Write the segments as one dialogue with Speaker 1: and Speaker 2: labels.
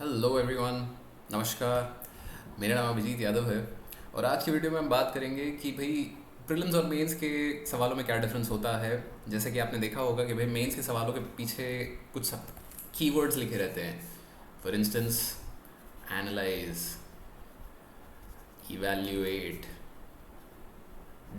Speaker 1: Hello everyone. नमस्कार। मेरा नाम अभिजीत यादव है और आज की वीडियो में हम बात करेंगे कि भाई प्रीलिम्स और मेंस के सवालों में क्या डिफरेंस होता है। जैसे कि आपने देखा होगा कि भाई मेंस के सवालों के पीछे कुछ कीवर्ड्स लिखे रहते हैं। For instance, analyse, evaluate,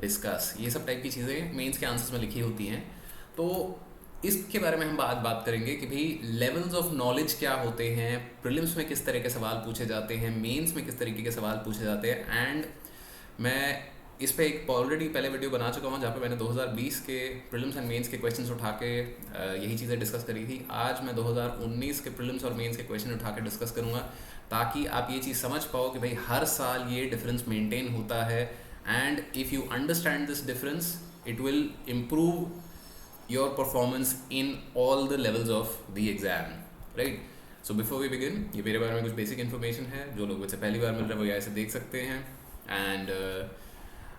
Speaker 1: discuss, ये सब टाइप की चीज़ें मेंस के आंसर्स में लिखी होती हैं। तो इसके बारे में हम आज बात करेंगे कि भाई लेवल्स ऑफ नॉलेज क्या होते हैं, प्रीलिम्स में किस तरह के सवाल पूछे जाते हैं, मेंस में किस तरीके के सवाल पूछे जाते हैं। एंड मैं इस पे एक ऑलरेडी पहले वीडियो बना चुका हूँ जहाँ पे मैंने 2020 के प्रीलिम्स एंड मेंस के क्वेश्चंस उठा के यही चीज़ें डिस्कस करी थी। आज मैं 2019 के प्रीलिम्स और मेंस के क्वेश्चन उठा के डिस्कस करूँगा ताकि आप ये चीज़ समझ पाओ कि भाई हर साल ये डिफरेंस मेंटेन होता है। And if you understand this difference it will improve your performance in all the levels of the exam, right? So before we begin, ये मेरे बारे में कुछ basic information है। जो लोग मुझसे पहली बार मिल रहे हैं वो यहाँ से देख सकते हैं। एंड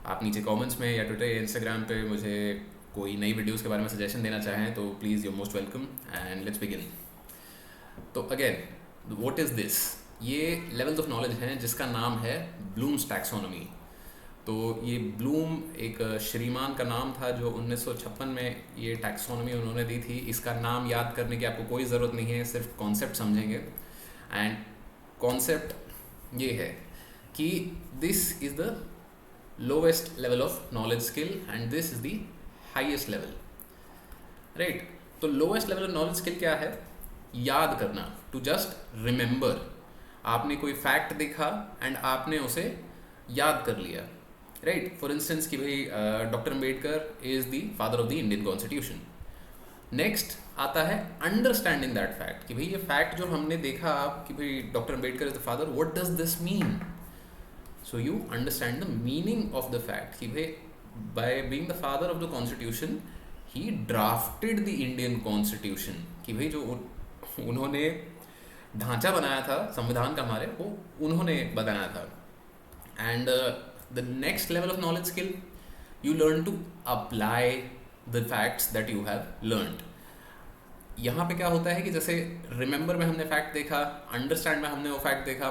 Speaker 1: आप नीचे comments में या ट्विटर या इंस्टाग्राम पे मुझे कोई नई वीडियोस के बारे में सजेशन देना चाहें तो please you most welcome. And let's begin. तो अगेन, व्हाट इज़ दिस? ये लेवल्स ऑफ नॉलेज हैं जिसका नाम है ब्लूम्स टैक्सोनॉमी। तो ये ब्लूम एक श्रीमान का नाम था जो 1956 में ये टैक्सोनॉमी उन्होंने दी थी। इसका नाम याद करने की आपको कोई ज़रूरत नहीं है, सिर्फ कॉन्सेप्ट समझेंगे। एंड कॉन्सेप्ट ये है कि this is the lowest level of knowledge skill and this is the highest level, right? तो lowest level of knowledge skill क्या है? याद करना, टू जस्ट रिमेंबर। आपने कोई फैक्ट देखा एंड आपने उसे याद कर लिया, राइट? फॉर इंस्टेंस कि भाई doctor Ambedkar is the father of the Indian constitution. Next आता है अंडरस्टैंडिंग दैट फैक्ट कि भाई ये फैक्ट जो हमने देखा कि भाई doctor Ambedkar is the father, what does this mean? So you understand the meaning of the fact कि भाई by being the father of the constitution he drafted the Indian constitution. कि भाई जो उन्होंने ढांचा बनाया था संविधान का हमारे, वो उन्होंने बनाया था। And the next level of knowledge skill, you learn to apply the facts that you have learned. यहाँ पे क्या होता है कि जैसे रिमेंबर में हमने फैक्ट देखा, अंडरस्टैंड में हमने वो फैक्ट देखा।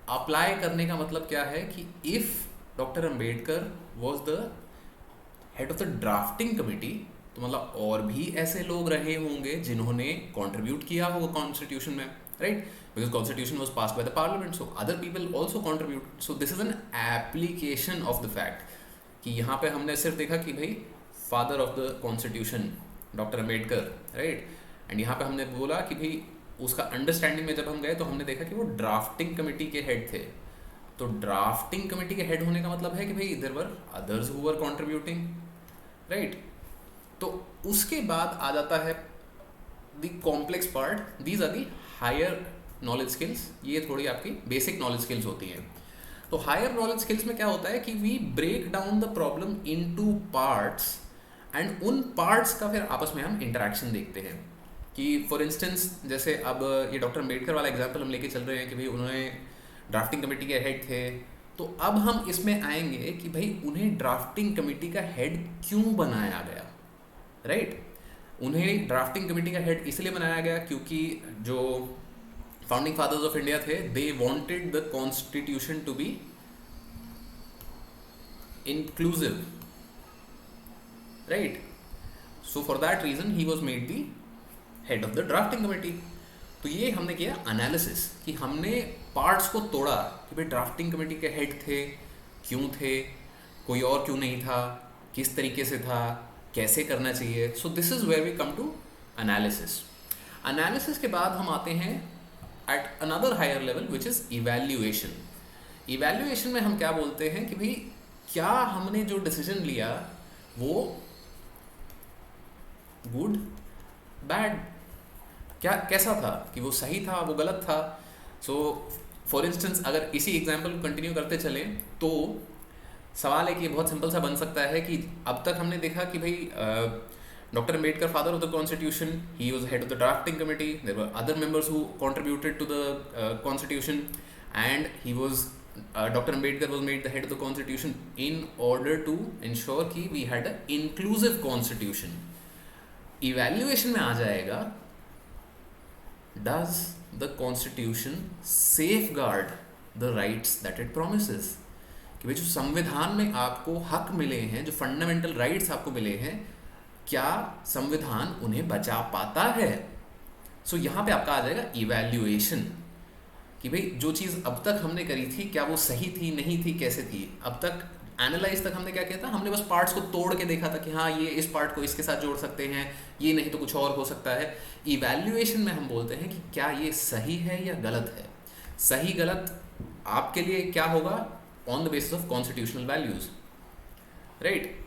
Speaker 1: अप्लाई करने का मतलब क्या है कि if doctor Ambedkar was the head of the drafting committee, तो मतलब और भी ऐसे लोग रहे होंगे जिन्होंने कंट्रीब्यूट किया होगा कॉन्स्टिट्यूशन में, right? Because constitution was passed by the parliament, so other people also contribute. So this is an application of the fact कि यहाँ पे हमने सिर्फ देखा कि भाई father of the constitution doctor Ambedkar, right? And यहाँ पे हमने बोला कि भाई उसका अंडरस्टैंडिंग में जब हम गए तो हमने देखा कि वो ड्राफ्टिंग कमेटी के हेड थे। तो ड्राफ्टिंग कमेटी के हेड होने का मतलब है कि भाई there were others who were contributing, right? तो उसके बाद आ जाता है the complex part, these are the higher knowledge skills. ये थोड़ी आपकी बेसिक नॉलेज स्किल्स होती हैं। तो हायर नॉलेज स्किल्स में क्या होता है कि we break down the problem into parts and उन पार्ट्स का फिर आपस में हम इंटरेक्शन देखते हैं। कि फॉर इंस्टेंस जैसे अब ये डॉक्टर अम्बेडकर वाला एग्जांपल हम लेके चल रहे हैं कि भाई उन्होंने ड्राफ्टिंग कमेटी के हेड थे। तो अब हम इसमें आएंगे कि भाई उन्हें ड्राफ्टिंग कमेटी का हेड क्यों बनाया गया, राइट? उन्हें ड्राफ्टिंग कमेटी का हेड इसलिए बनाया गया क्योंकि जो फाउंडिंग फादर्स ऑफ इंडिया थे, they wanted the constitution to be inclusive, right? So for that reason he was made the head of the drafting committee. तो ये हमने किया एनालिसिस कि हमने पार्ट्स को तोड़ा कि भाई ड्राफ्टिंग कमेटी के हेड थे, क्यों थे, कोई और क्यों नहीं था, किस तरीके से था, कैसे करना चाहिए। So this is where we come to analysis. Analysis के बाद हम आते हैं at another higher level which is evaluation. evaluation में हम क्या बोलते हैं कि भाई क्या हमने जो डिसीजन लिया वो गुड, बैड, क्या कैसा था, कि वो सही था, वो गलत था। सो फॉर इंस्टेंस अगर इसी एग्जाम्पल को कंटिन्यू करते चलें तो सवाल है कि बहुत सिंपल सा बन सकता है कि अब तक हमने देखा कि भाई Dr. Ambedkar, father of the constitution, he was head of the drafting committee. There were other members who contributed to the constitution, and Dr. Ambedkar was made the head of the constitution in order to ensure कि we had an inclusive constitution. Evaluation में आ जाएगा, does the constitution safe guard the rights that it promises, कि भाई जो संविधान में आपको हक मिले हैं, जो फंडामेंटल राइट्स आपको मिले हैं, क्या संविधान उन्हें बचा पाता है। सो यहाँ पे आपका आ जाएगा इवैल्यूएशन, कि भाई जो चीज़ अब तक हमने करी थी क्या वो सही थी, नहीं थी, कैसे थी। अब तक एनालाइज तक हमने क्या किया था, हमने बस पार्ट्स को तोड़ के देखा था कि हाँ ये इस पार्ट को इसके साथ जोड़ सकते हैं, ये नहीं तो कुछ और हो सकता है। इवैल्यूएशन में हम बोलते हैं कि क्या ये सही है या गलत है। सही गलत आपके लिए क्या होगा, on the basis of constitutional values, right.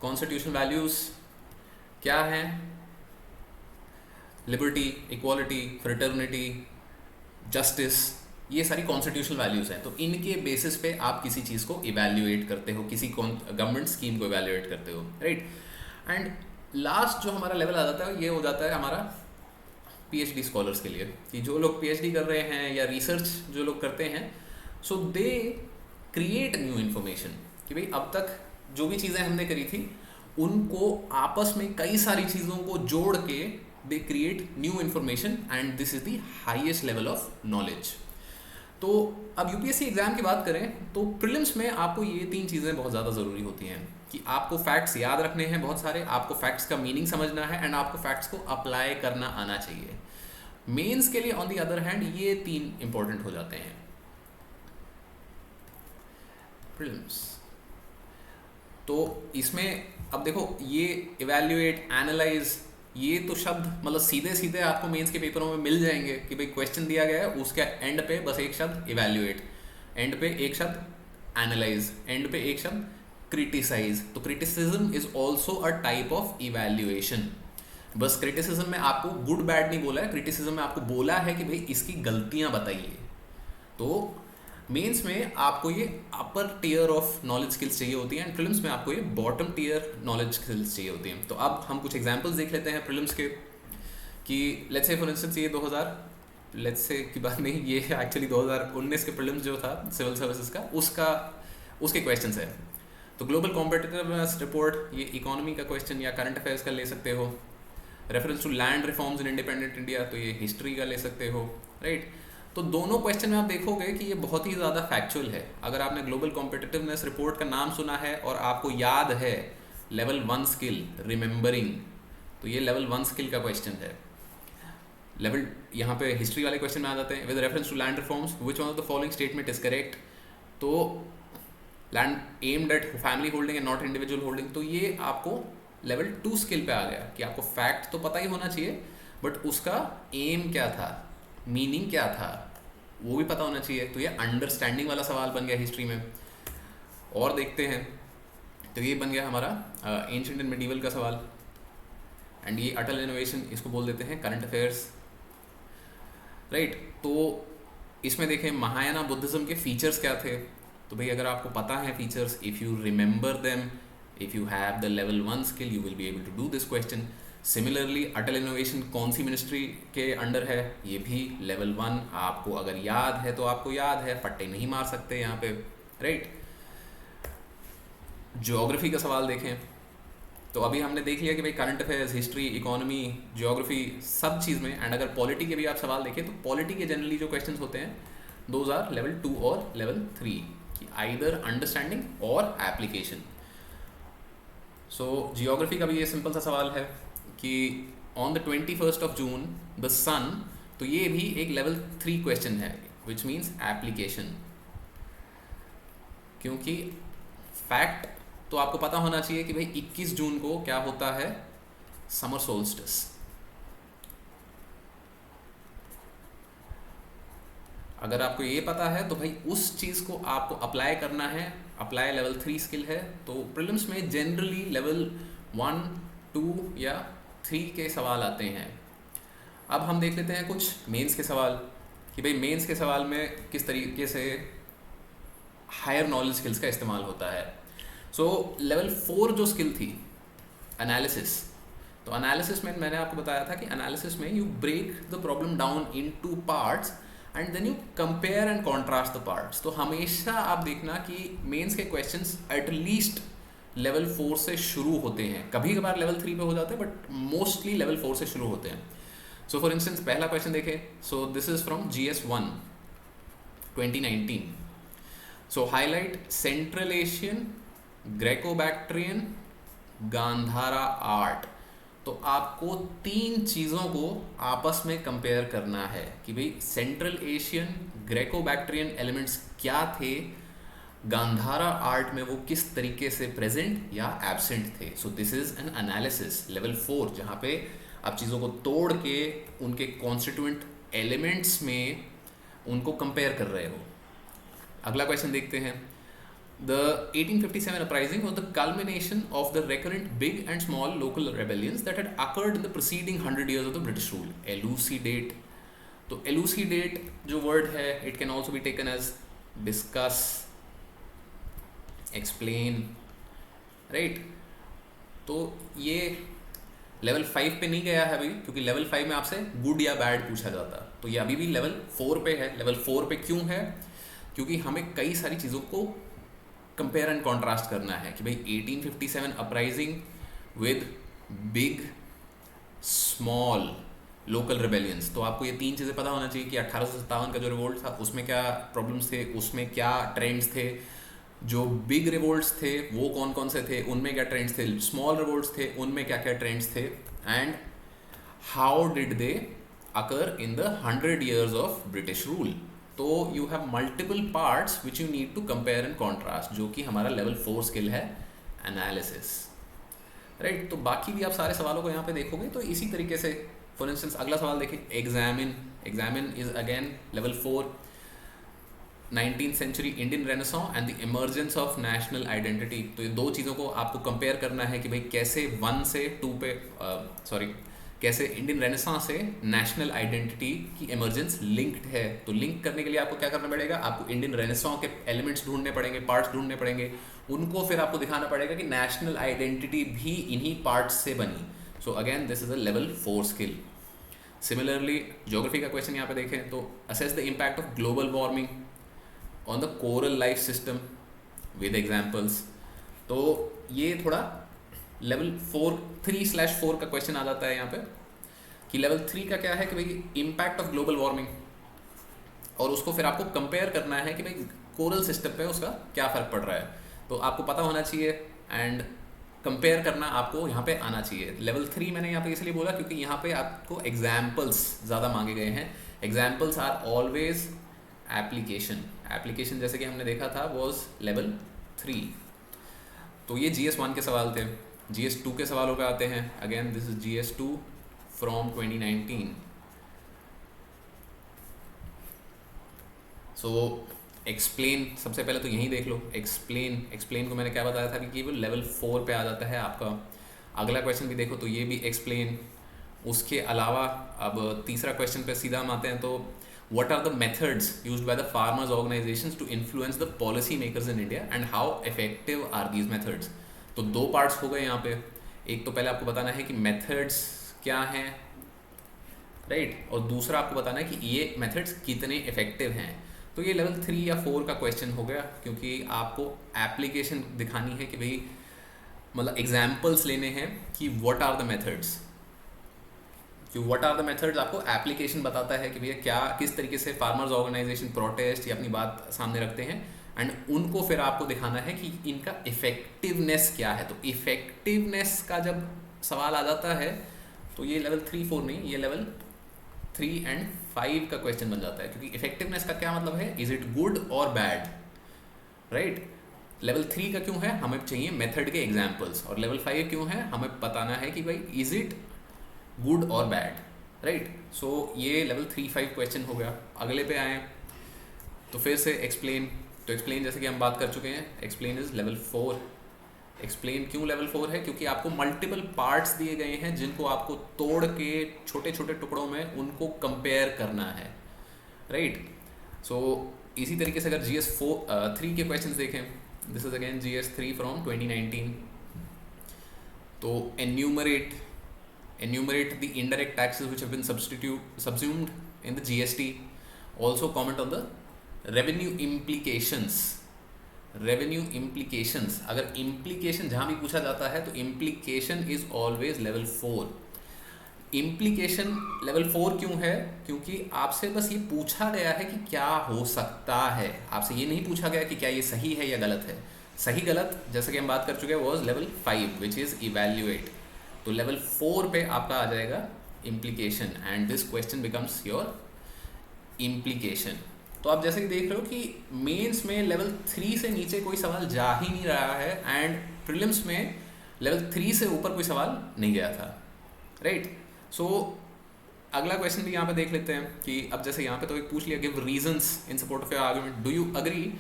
Speaker 1: Constitutional values क्या है, लिबर्टी, इक्वालिटी, फ्रेटर्निटी, जस्टिस, ये सारी कॉन्स्टिट्यूशनल वैल्यूज़ हैं। तो इनके बेसिस पे आप किसी चीज़ को इवैल्यूएट करते हो, किसी गवर्नमेंट स्कीम को इवैल्यूएट करते हो, राइट। एंड लास्ट जो हमारा लेवल आ जाता है ये हो जाता है हमारा पीएचडी स्कॉलर्स के लिए, कि जो लोग पीएचडी कर रहे हैं या रिसर्च जो लोग करते हैं, सो दे क्रिएट न्यू इन्फॉर्मेशन, कि भाई अब तक जो भी चीज़ें हमने करी थी उनको आपस में कई सारी चीज़ों को जोड़ के they create new information, and this is the highest level of knowledge. तो अब यूपीएससी एग्जाम की बात करें तो प्रीलिम्स में आपको ये 3 चीज़ें बहुत ज़्यादा ज़रूरी होती हैं, कि आपको फैक्ट्स याद रखने हैं बहुत सारे, आपको फैक्ट्स का मीनिंग समझना है, एंड आपको फैक्ट्स को अप्लाई करना आना चाहिए। मेंस के लिए ऑन दी अदर हैंड ये 3 इंपॉर्टेंट हो जाते हैं। प्रीलिम्स तो इसमें अब देखो ये इवैल्यूएट, एनालाइज, ये तो शब्द मतलब सीधे सीधे आपको मेंस के पेपरों में मिल जाएंगे, कि भाई क्वेश्चन दिया गया है उसके एंड पे बस एक शब्द इवैल्यूएट, एंड पे एक शब्द एनालाइज, एंड पे एक शब्द क्रिटिसाइज। तो criticism is also a type of evaluation. बस क्रिटिसिज्म में आपको गुड बैड नहीं बोला है, क्रिटिसिज्म में आपको बोला है कि भाई इसकी गलतियां बताइए। तो मेंस में आपको ये अपर टियर ऑफ नॉलेज स्किल्स चाहिए होती हैं, एंड प्रीलिम्स में आपको ये बॉटम टियर नॉलेज स्किल्स चाहिए होती हैं। तो अब हम कुछ एग्जांपल्स देख लेते हैं प्रीलिम्स के, कि लेट्स से फॉर इंस्टेंस ये 2000 लेट्स से की बात नहीं, ये एक्चुअली 2019 के प्रीलिम्स जो था सिविल सर्विसेज का उसके क्वेश्चंस है। तो ग्लोबल कॉम्पिटिटिवनेस रिपोर्ट, ये इकोनॉमी का क्वेश्चन या करंट अफेयर्स का ले सकते हो। Reference to land reforms in independent India, तो ये हिस्ट्री का ले सकते हो, राइट। तो दोनों क्वेश्चन में आप देखोगे कि ये बहुत ही ज़्यादा फैक्चुअल है। अगर आपने ग्लोबल कॉम्पिटिटिवनेस रिपोर्ट का नाम सुना है और आपको याद है लेवल 1 स्किल रिमेंबरिंग, तो ये लेवल 1 स्किल का क्वेश्चन है। लेवल यहाँ पे हिस्ट्री वाले क्वेश्चन में आ जाते हैं, with reference to land reforms which one of the following statement is correct. तो land aimed at family holding and not individual holding, तो ये आपको लेवल 2 स्किल पे आ गया, कि आपको फैक्ट तो पता ही होना चाहिए बट उसका एम क्या था, मीनिंग क्या था, वो भी पता होना चाहिए। तो ये अंडरस्टैंडिंग वाला सवाल बन गया हिस्ट्री में। और देखते हैं तो ये बन गया हमारा एंशिएंट एंड मिडीवल का सवाल, एंड ये अटल इनोवेशन, इसको बोल देते हैं करंट अफेयर्स, राइट। तो इसमें देखें महायाना बुद्धिज्म के फीचर्स क्या थे। तो भाई अगर आपको पता है features, if you remember them, if you have the level 1 skill, you will be able to do this question. Similarly Atal innovation कौन सी मिनिस्ट्री के अंडर है, ये भी लेवल 1 आपको अगर याद है तो आपको याद है, फट्टे नहीं मार सकते यहाँ पे, राइट। ज्योग्राफी का सवाल देखें तो अभी हमने देख लिया कि भाई current affairs, history, economy, geography सब चीज़ में। एंड अगर पॉलिटी के भी आप सवाल देखें तो पॉलिटी के जनरली जो क्वेश्चंस होते हैं दोज आर लेवल 2 और लेवल 3, कि आइदर अंडरस्टैंडिंग और एप्लीकेशन। सो जियोग्राफी का भी ये सिंपल सा सवाल है कि on the 21st of June the sun, तो ये भी एक लेवल 3 क्वेश्चन है, विच मीन्स एप्लीकेशन। क्योंकि फैक्ट तो आपको पता होना चाहिए कि भाई 21 जून को क्या होता है, समर सोल्स्टिस। अगर आपको ये पता है तो भाई उस चीज़ को आपको अप्लाई करना है, अप्लाई लेवल 3 स्किल है। तो प्रीलिम्स में जनरली लेवल 1, 2 या 3 के सवाल आते हैं। अब हम देख लेते हैं कुछ मेंस के सवाल, कि भाई मेंस के सवाल में किस तरीके से हायर नॉलेज स्किल्स का इस्तेमाल होता है। सो लेवल 4 जो स्किल थी एनालिसिस, तो एनालिसिस में मैंने आपको बताया था कि एनालिसिस में you break the problem down in 2 parts and then you compare and contrast the parts. तो हमेशा आप देखना कि मेंस के क्वेश्चंस एटलीस्ट लेवल 4 से शुरू होते हैं, कभी कभार लेवल 3 पे हो जाते हैं बट मोस्टली लेवल 4 से शुरू होते हैं। सो फॉर इंस्टेंस पहला क्वेश्चन देखें, so this is from GS1 2019. So highlight Central Asian, Greco Bactrian, Gandhara art. तो आपको तीन चीज़ों को आपस में कंपेयर करना है कि भाई central Asian Greco Bactrian elements क्या थे, गांधारा आर्ट में वो किस तरीके से प्रेजेंट या एब्सेंट थे. सो this is an analysis level 4, जहाँ पे आप चीज़ों को तोड़ के उनके कॉन्स्टिट्यूएंट एलिमेंट्स में उनको कंपेयर कर रहे हो. अगला क्वेश्चन देखते हैं. The 1857 uprising was the culmination of the recurrent big and small local rebellions that had occurred in the preceding 100 years of the British rule. Elucidate. तो elucidate जो word है, it can also be taken as discuss, explain, right? तो ये level 5 पे नहीं गया है अभी, क्योंकि लेवल 5 में आपसे गुड या बैड पूछा जाता. तो ये अभी भी लेवल 4 पे है. लेवल 4 पे क्यों है? क्योंकि हमें कई सारी चीज़ों को कंपेयर एंड कॉन्ट्रास्ट करना है कि भाई 1857 uprising with big small local rebellions. तो आपको ये तीन चीज़ें पता होना चाहिए कि 1857 का जो रिवोल्ट था उसमें क्या प्रॉब्लम्स थे, उसमें क्या ट्रेंड्स थे, जो बिग रिवोल्ट्स थे वो कौन कौन से थे, उनमें क्या ट्रेंड्स थे, स्मॉल रिवोल्ट्स थे उनमें क्या क्या ट्रेंड्स थे, and how did they occur in the 100 years of British rule. तो you have multiple parts which you need to compare and contrast, जो कि हमारा लेवल 4 स्किल है, एनालिसिस, राइट. तो बाकी भी आप सारे सवालों को यहाँ पे देखोगे तो इसी तरीके से. फॉर इंस्टेंस अगला सवाल देखिए, examine. Examine is again level 4. 19th century Indian renaissance and the emergence of national identity. तो ये दो चीज़ों को आपको कंपेयर करना है कि भाई कैसे 1 से 2 पे कैसे इंडियन रेनेसां से नेशनल आइडेंटिटी की इमर्जेंस लिंक्ड है. तो लिंक करने के लिए आपको क्या करना पड़ेगा, आपको इंडियन रेनेसां के एलिमेंट्स ढूंढने पड़ेंगे, पार्ट्स ढूंढने पड़ेंगे, उनको फिर आपको दिखाना पड़ेगा कि नेशनल आइडेंटिटी भी इन्हीं पार्ट्स से बनी. So again this is a level 4 skill. Similarly geography का क्वेश्चन यहाँ पे देखें तो assess the impact of global warming on the coral life system with examples. तो ये थोड़ा लेवल 3/4 का क्वेश्चन आ जाता है यहाँ पे कि लेवल 3 का क्या है कि भाई इम्पैक्ट ऑफ ग्लोबल वार्मिंग, और उसको फिर आपको कंपेयर करना है कि भाई कोरल सिस्टम पे उसका क्या फ़र्क पड़ रहा है. तो आपको पता होना चाहिए एंड कंपेयर करना आपको यहाँ पे आना चाहिए. लेवल 3 मैंने यहाँ पे इसलिए बोला क्योंकि यहाँ पे आपको एग्जाम्पल्स ज़्यादा मांगे गए हैं. Examples are always application. Application जैसे कि हमने देखा था वॉज लेवल 3. तो ये GS1 के सवाल थे. GS2 के सवालों पे आते हैं. Again this is GS2 from 2019. So explain, सबसे पहले तो यहीं देख लो. एक्सप्लेन को मैंने क्या बताया था कि केवल लेवल 4 पे आ जाता है आपका. अगला क्वेश्चन भी देखो तो ये भी एक्सप्लेन. उसके अलावा अब तीसरा क्वेश्चन पे सीधा हम आते हैं. तो what are the methods used by the farmers organizations to influence the policy makers in India and how effective are these methods. तो दो पार्ट्स हो गए यहाँ पे. एक तो पहले आपको बताना है कि मेथड्स क्या हैं, राइट, और दूसरा आपको बताना है कि ये मेथड्स कितने इफेक्टिव हैं. तो ये लेवल 3 या 4 का क्वेश्चन हो गया क्योंकि आपको एप्लीकेशन दिखानी है कि भाई मतलब एग्जाम्पल्स लेने हैं कि व्हाट आर द मेथड्स. कि व्हाट आर द मेथड्स आपको एप्लीकेशन बताता है कि भैया क्या किस तरीके से फार्मर्स ऑर्गेनाइजेशन प्रोटेस्ट या अपनी बात सामने रखते हैं, एंड उनको फिर आपको दिखाना है कि इनका इफेक्टिवनेस क्या है. तो इफेक्टिवनेस का जब सवाल आ जाता है तो ये लेवल 3-4 नहीं, ये लेवल 3 and 5 का क्वेश्चन बन जाता है. क्योंकि इफेक्टिवनेस का क्या मतलब है, इज इट गुड और बैड, राइट. लेवल 3 का क्यों है, हमें चाहिए मेथड के एग्जाम्पल्स, और लेवल 5 क्यों है, हमें बताना है कि भाई इज इट गुड और बैड, राइट. सो ये लेवल 3-5 क्वेश्चन हो गया. अगले पे आए तो फिर से एक्सप्लेन. तो एक्सप्लेन जैसे कि हम बात कर चुके हैं, एक्सप्लेन इज लेवल 4. एक्सप्लेन क्यों लेवल 4 है, क्योंकि आपको मल्टीपल पार्ट्स दिए गए हैं जिनको आपको तोड़ के छोटे छोटे टुकड़ों में उनको कंपेयर करना है, राइट. सो इसी तरीके से अगर GS3 के क्वेश्चंस देखें, this is again GS3 from 2019. तो enumerate the indirect taxes which have been subsumed in the GST. Also comment on the revenue implications. अगर implication जहाँ भी पूछा जाता है तो implication is always level 4. Implication level 4 क्यों है? क्योंकि आपसे बस ये पूछा गया है कि क्या हो सकता है, आपसे ये नहीं पूछा गया कि क्या ये सही है या गलत है। सही गलत जैसे कि हम बात कर चुके हैं was level 5 which is evaluate. तो लेवल 4 पे आपका आ जाएगा implication and this question becomes your implication. तो आप जैसे कि देख रहे हो कि मेंस में लेवल 3 से नीचे कोई सवाल जा ही नहीं रहा है एंड प्रीलिम्स में लेवल 3 से ऊपर कोई सवाल नहीं गया था, राइट। सो अगला क्वेश्चन भी यहाँ पे देख लेते हैं कि अब जैसे यहाँ पे तो एक पूछ लिया, give reasons in support of your argument, do you agree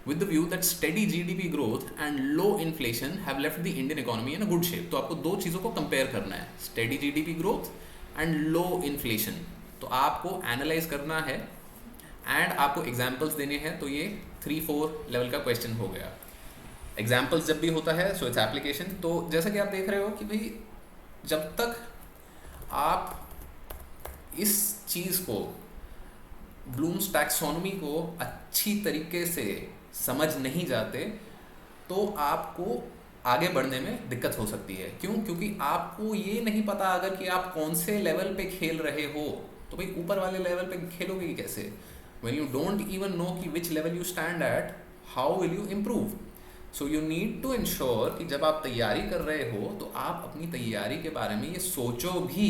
Speaker 1: with the view that steady GDP growth and low inflation have left the Indian economy in a good shape. तो आपको दो चीज़ों को कंपेयर करना है, steady GDP growth and low inflation. तो आपको analyse करना है एंड आपको एग्जाम्पल्स देने हैं। तो ये 3-4 लेवल का क्वेश्चन हो गया। एग्जाम्पल्स जब भी होता है सो इट्स एप्लीकेशन। तो जैसा कि आप देख रहे हो कि भाई जब तक आप इस चीज़ को, ब्लूम्स टैक्सोनॉमी को अच्छी तरीके से समझ नहीं जाते तो आपको आगे बढ़ने में दिक्कत हो सकती है। क्यों? क्योंकि आपको ये नहीं पता अगर कि आप कौन से लेवल पे खेल रहे हो तो भाई ऊपर वाले लेवल पे खेलोगे ही कैसे? when you don't even know कि which level you stand at, how will you improve? So you need to ensure कि जब आप तैयारी कर रहे हो तो आप अपनी तैयारी के बारे में ये सोचो भी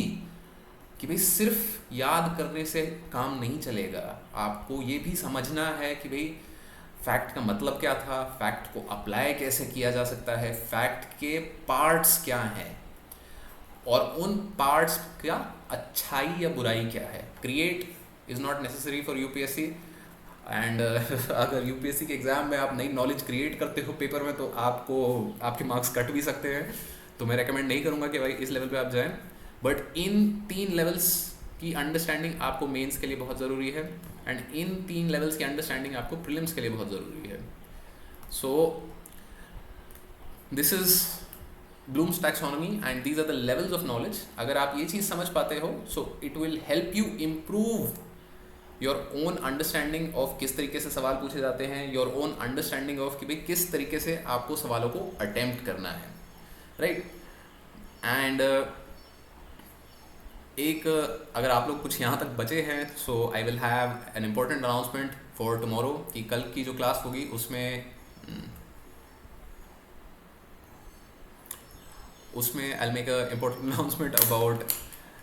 Speaker 1: कि भाई सिर्फ याद करने से काम नहीं चलेगा। आपको ये भी समझना है कि भाई फैक्ट का मतलब क्या था, फैक्ट को अप्लाई कैसे किया जा सकता है, फैक्ट के पार्ट्स क्या हैं और उन पार्ट्स का अच्छाई या बुराई क्या है। Create is not necessary for UPSC and अगर यूपीएससी के एग्ज़ाम में आप नई नॉलेज क्रिएट करते हो पेपर में तो आपको आपके मार्क्स कट भी सकते हैं। तो मैं रेकमेंड नहीं करूँगा कि भाई इस लेवल पे आप जाएं। बट इन 3 लेवल्स की अंडरस्टैंडिंग आपको मेंस के लिए बहुत ज़रूरी है एंड इन 3 लेवल्स की अंडरस्टैंडिंग आपको प्रीलिम्स के लिए बहुत ज़रूरी है। So this is Bloom's taxonomy and these are the levels of knowledge। अगर आप ये चीज़ समझ पाते हो so it will help you improve your own understanding of किस तरीके से सवाल पूछे जाते हैं, your own understanding of कि भाई किस तरीके से आपको सवालों को attempt करना है, right। and एक अगर आप लोग कुछ यहाँ तक बचे हैं so I will have an important announcement for tomorrow कि कल की जो क्लास होगी उसमें I'll make a important announcement about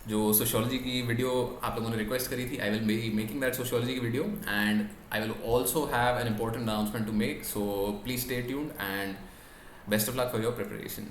Speaker 1: जो सोशियोलॉजी की वीडियो आप लोगों ने रिक्वेस्ट करी थी। I will be making that sociology की video and I will also have an important announcement to make, so please stay tuned and best of luck for your preparation।